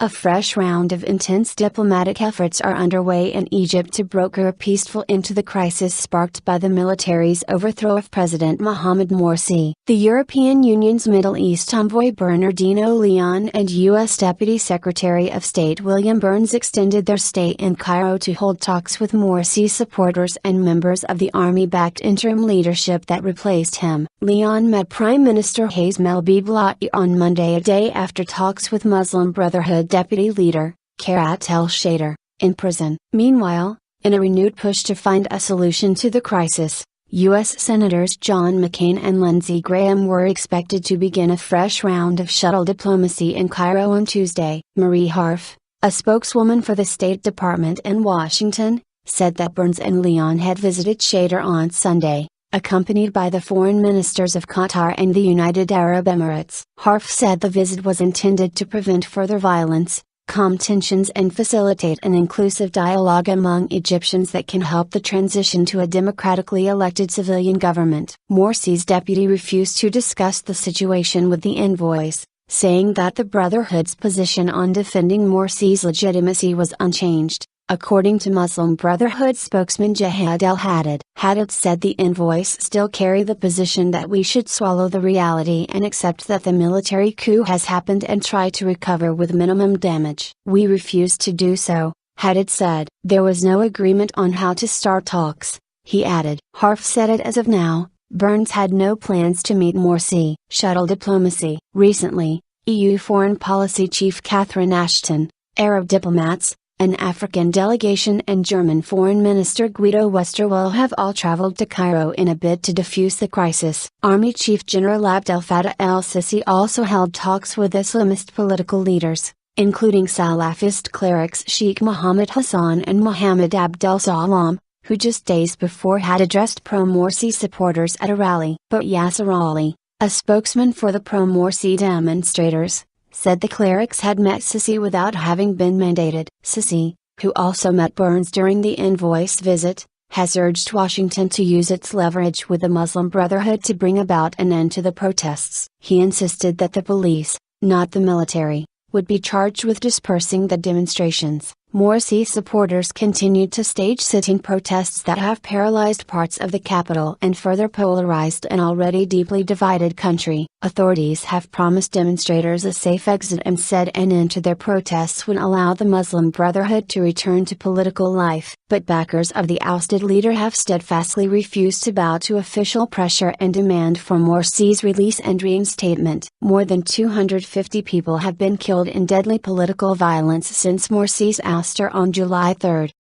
A fresh round of intense diplomatic efforts are underway in Egypt to broker a peaceful end to the crisis sparked by the military's overthrow of President Mohamed Morsi. The European Union's Middle East envoy Bernardino Leon and U.S. Deputy Secretary of State William Burns extended their stay in Cairo to hold talks with Morsi supporters and members of the army-backed interim leadership that replaced him. Leon met Prime Minister Hazem el-Beblawi on Monday, a day after talks with Muslim Brotherhood deputy leader, Khairat el-Shater, in prison. Meanwhile, in a renewed push to find a solution to the crisis, U.S. Senators John McCain and Lindsay were expected to begin a fresh round of shuttle diplomacy in Cairo on Tuesday. Marie Harf, a spokeswoman for the State Department in Washington, said that Burns and Leon had visited Shater on Sunday, accompanied by the foreign ministers of Qatar and the United Arab Emirates. Harf said the visit was intended to prevent further violence, calm tensions and facilitate an inclusive dialogue among Egyptians that can help the transition to a democratically elected civilian government. Morsi's deputy refused to discuss the situation with the envoys, saying that the Brotherhood's position on defending Morsi's legitimacy was unchanged. According to Muslim Brotherhood spokesman Jihad al-Haddad. Haddad said the envoys still carry the position that we should swallow the reality and accept that the military coup has happened and try to recover with minimum damage. We refuse to do so, Haddad said. There was no agreement on how to start talks, he added. Harf said it as of now, Burns had no plans to meet Morsi. Shuttle diplomacy. Recently, EU Foreign Policy Chief Catherine Ashton, Arab diplomats, an African delegation and German Foreign Minister Guido Westerwelle have all traveled to Cairo in a bid to defuse the crisis. Army Chief General Abdel Fattah el-Sisi also held talks with Islamist political leaders, including Salafist clerics Sheikh Mohammed Hassan and Mohammed Abdel Salam, who just days before had addressed pro-Morsi supporters at a rally. But Yasser Ali, a spokesman for the pro-Morsi demonstrators, said the clerics had met Sisi without having been mandated. Sisi, who also met Burns during the envoy's visit, has urged Washington to use its leverage with the Muslim Brotherhood to bring about an end to the protests. He insisted that the police, not the military, would be charged with dispersing the demonstrations. Morsi supporters continued to stage sitting protests that have paralyzed parts of the capital and further polarized an already deeply divided country. Authorities have promised demonstrators a safe exit and said an end to their protests would allow the Muslim Brotherhood to return to political life. But backers of the ousted leader have steadfastly refused to bow to official pressure and demand for Morsi's release and reinstatement. More than 250 people have been killed in deadly political violence since Morsi's ouster on July 3.